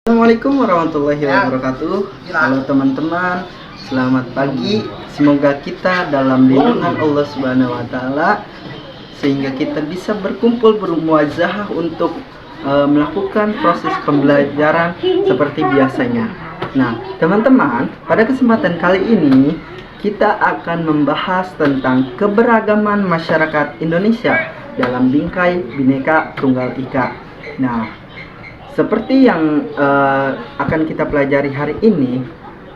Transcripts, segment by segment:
Assalamualaikum warahmatullahi wabarakatuh. Halo teman-teman, selamat pagi. Semoga kita dalam lindungan Allah Subhanahu wa taala sehingga kita bisa berkumpul bermuazahah untuk melakukan proses pembelajaran seperti biasanya. Nah, teman-teman, pada kesempatan kali ini kita akan membahas tentang keberagaman masyarakat Indonesia dalam bingkai Bhinneka Tunggal Ika. Nah, seperti yang akan kita pelajari hari ini,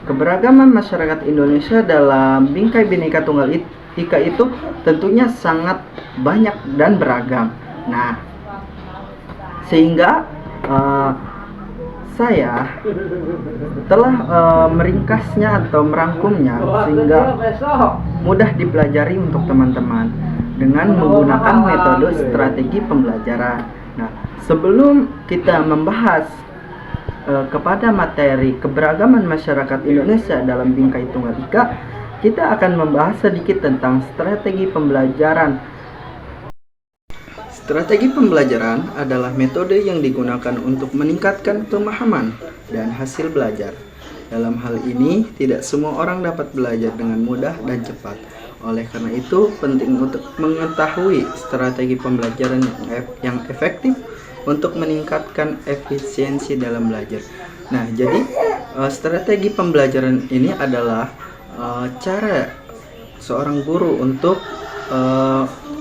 keberagaman masyarakat Indonesia dalam bingkai Bhinneka Tunggal Ika itu tentunya sangat banyak dan beragam. Nah, sehingga saya telah meringkasnya atau merangkumnya sehingga mudah dipelajari untuk teman-teman dengan menggunakan metode strategi pembelajaran. Nah, sebelum kita membahas kepada materi keberagaman masyarakat Indonesia dalam bingkai Tunggal Ika, kita akan membahas sedikit tentang strategi pembelajaran. Strategi pembelajaran adalah metode yang digunakan untuk meningkatkan pemahaman dan hasil belajar. Dalam hal ini, tidak semua orang dapat belajar dengan mudah dan cepat. Oleh karena itu, penting untuk mengetahui strategi pembelajaran yang efektif untuk meningkatkan efisiensi dalam belajar. Nah, jadi strategi pembelajaran ini adalah cara seorang guru untuk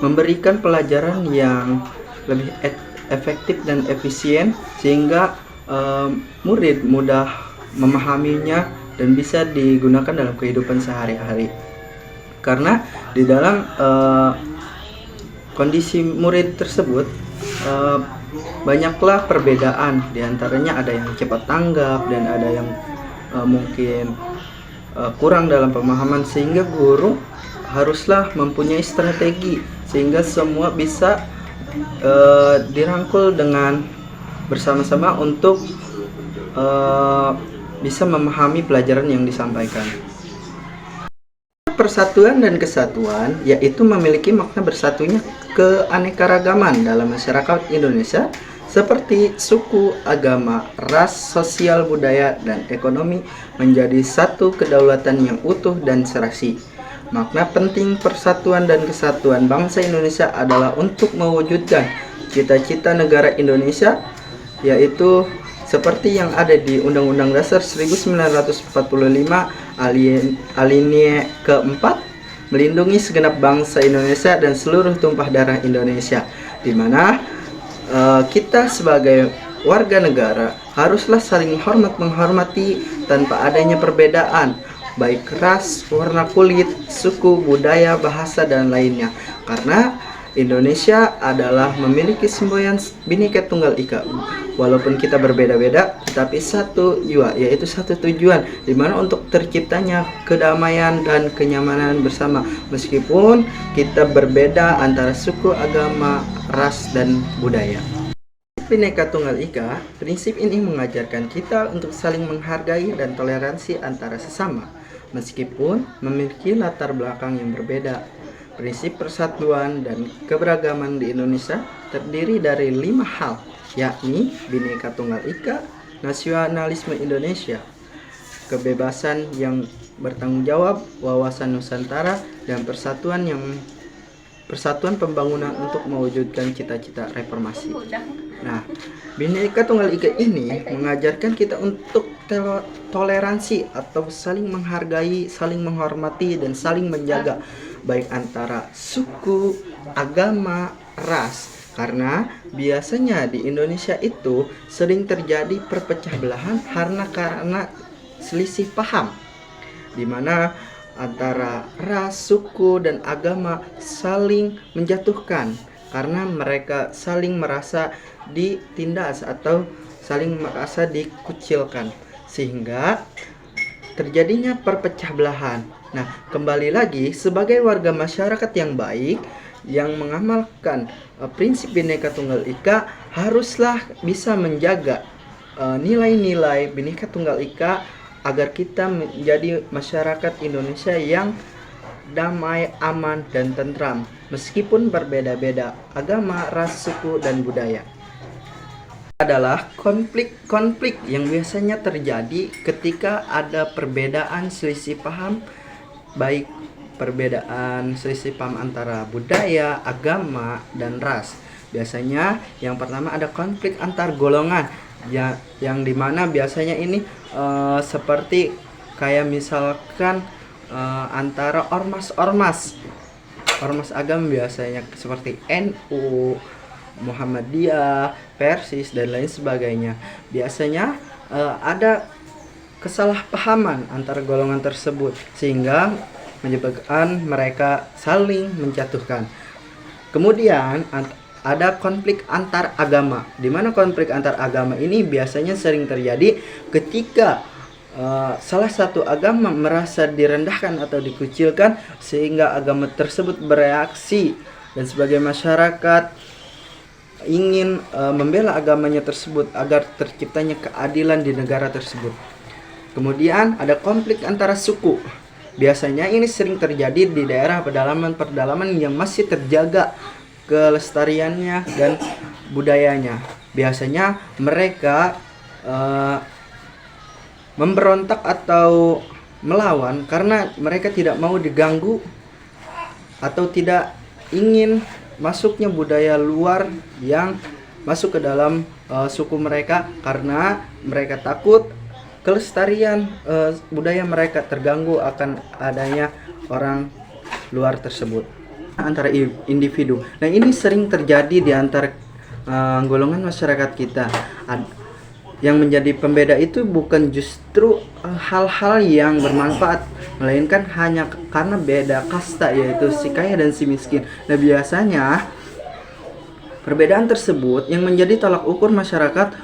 memberikan pelajaran yang lebih efektif dan efisien sehingga murid mudah memahaminya dan bisa digunakan dalam kehidupan sehari-hari. Karena di dalam kondisi murid tersebut banyaklah perbedaan, diantaranya ada yang cepat tanggap dan ada yang mungkin kurang dalam pemahaman, sehingga guru haruslah mempunyai strategi sehingga semua bisa dirangkul dengan bersama-sama untuk bisa memahami pelajaran yang disampaikan. Persatuan dan kesatuan yaitu memiliki makna bersatunya keanekaragaman dalam masyarakat Indonesia seperti suku, agama, ras, sosial, budaya, dan ekonomi menjadi satu kedaulatan yang utuh dan serasi. Makna penting persatuan dan kesatuan bangsa Indonesia adalah untuk mewujudkan cita-cita negara Indonesia, yaitu seperti yang ada di Undang-Undang Dasar 1945 alinea keempat, melindungi segenap bangsa Indonesia dan seluruh tumpah darah Indonesia, di mana kita sebagai warga negara haruslah saling menghormati tanpa adanya perbedaan, baik ras, warna kulit, suku, budaya, bahasa, dan lainnya. Karena Indonesia adalah memiliki semboyan Bhinneka Tunggal Ika. Walaupun kita berbeda-beda, tetapi satu jua, yaitu satu tujuan, di mana untuk terciptanya kedamaian dan kenyamanan bersama. Meskipun kita berbeda antara suku, agama, ras, dan budaya. Bhinneka Tunggal Ika, prinsip ini mengajarkan kita untuk saling menghargai dan toleransi antara sesama, meskipun memiliki latar belakang yang berbeda. Prinsip persatuan dan keberagaman di Indonesia terdiri dari 5 hal, yakni Bhinneka Tunggal Ika, nasionalisme Indonesia, kebebasan yang bertanggung jawab, wawasan Nusantara, dan persatuan pembangunan untuk mewujudkan cita-cita reformasi. Nah, Bhinneka Tunggal Ika ini mengajarkan kita untuk toleransi atau saling menghargai, saling menghormati, dan saling menjaga baik antara suku, agama, ras. Karena biasanya di Indonesia itu sering terjadi perpecah belahan karena selisih paham, di mana antara ras, suku, dan agama saling menjatuhkan karena mereka saling merasa ditindas atau saling merasa dikucilkan, sehingga terjadinya perpecah belahan. Nah, kembali lagi sebagai warga masyarakat yang baik yang mengamalkan prinsip Bhinneka Tunggal Ika, haruslah bisa menjaga nilai-nilai Bhinneka Tunggal Ika agar kita menjadi masyarakat Indonesia yang damai, aman, dan tentram meskipun berbeda-beda agama, ras, suku, dan budaya. Adalah konflik-konflik yang biasanya terjadi ketika ada perbedaan selisih paham, baik perbedaan selisih paham antara budaya, agama, dan ras. Biasanya yang pertama ada konflik antar golongan ya, yang dimana biasanya ini seperti kayak misalkan antara ormas agama, biasanya seperti NU, Muhammadiyah, Persis, dan lain sebagainya. Biasanya ada kesalahpahaman antara golongan tersebut sehingga menyebabkan mereka saling menjatuhkan. Kemudian ada konflik antar agama, di mana konflik antar agama ini biasanya sering terjadi ketika salah satu agama merasa direndahkan atau dikucilkan sehingga agama tersebut bereaksi, dan sebagai masyarakat ingin membela agamanya tersebut agar terciptanya keadilan di negara tersebut. Kemudian ada konflik antara suku. Biasanya ini sering terjadi di daerah pedalaman yang masih terjaga kelestariannya dan budayanya. Biasanya mereka memberontak atau melawan karena mereka tidak mau diganggu atau tidak ingin masuknya budaya luar yang masuk ke dalam suku mereka, karena mereka takut kelestarian budaya mereka terganggu akan adanya orang luar tersebut antara individu. Nah, ini sering terjadi di antara golongan masyarakat kita. Yang menjadi pembeda itu bukan justru hal-hal yang bermanfaat, melainkan hanya karena beda kasta, yaitu si kaya dan si miskin. Nah, biasanya perbedaan tersebut yang menjadi tolak ukur masyarakat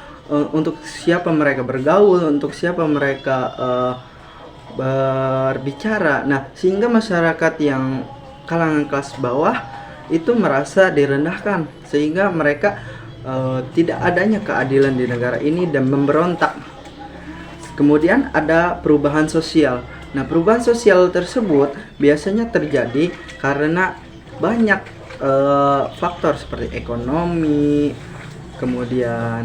untuk siapa mereka bergaul, untuk siapa mereka berbicara. Nah, sehingga masyarakat yang kalangan kelas bawah itu merasa direndahkan, sehingga mereka tidak adanya keadilan di negara ini dan memberontak. Kemudian ada perubahan sosial. Nah, perubahan sosial tersebut biasanya terjadi karena banyak faktor seperti ekonomi, kemudian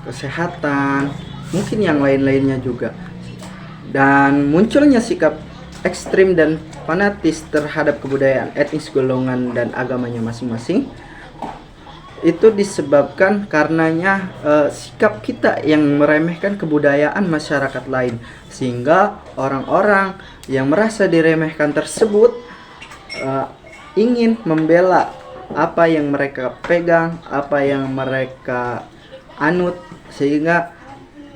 kesehatan, mungkin yang lain-lainnya juga. Dan munculnya sikap ekstrim dan fanatis terhadap kebudayaan etnis, golongan, dan agamanya masing-masing. Itu disebabkan karenanya sikap kita yang meremehkan kebudayaan masyarakat lain, sehingga orang-orang yang merasa diremehkan tersebut ingin membela apa yang mereka pegang, apa yang mereka anut, sehingga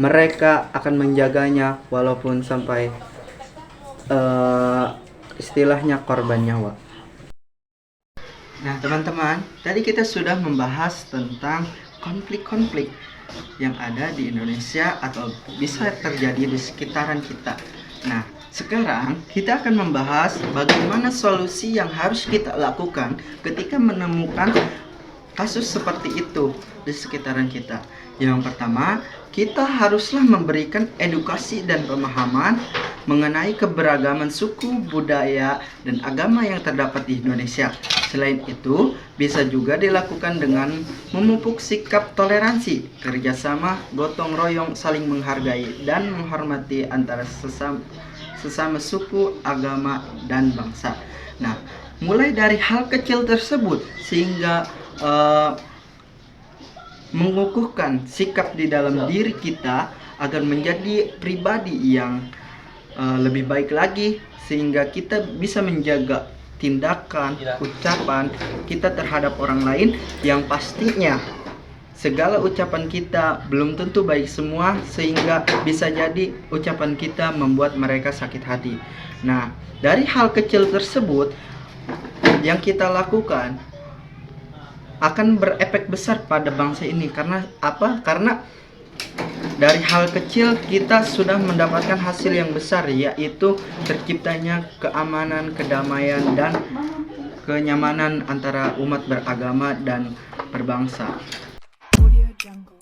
mereka akan menjaganya walaupun sampai istilahnya korban nyawa. Nah, teman-teman, tadi kita sudah membahas tentang konflik-konflik yang ada di Indonesia atau bisa terjadi di sekitaran kita. Nah, sekarang kita akan membahas bagaimana solusi yang harus kita lakukan ketika menemukan kasus seperti itu di sekitaran kita. Yang pertama, kita haruslah memberikan edukasi dan pemahaman mengenai keberagaman suku, budaya, dan agama yang terdapat di Indonesia. Selain itu, bisa juga dilakukan dengan memupuk sikap toleransi, kerjasama, gotong royong, saling menghargai, dan menghormati antara sesama suku, agama, dan bangsa. Nah, mulai dari hal kecil tersebut sehingga mengukuhkan sikap di dalam diri kita agar menjadi pribadi yang lebih baik lagi, sehingga kita bisa menjaga tindakan, ucapan kita terhadap orang lain, yang pastinya segala ucapan kita belum tentu baik semua, sehingga bisa jadi ucapan kita membuat mereka sakit hati. Nah, dari hal kecil tersebut yang kita lakukan, akan berefek besar pada bangsa ini. Karena apa? Karena dari hal kecil kita sudah mendapatkan hasil yang besar, yaitu terciptanya keamanan, kedamaian, dan kenyamanan antara umat beragama dan berbangsa. Audio Jungle.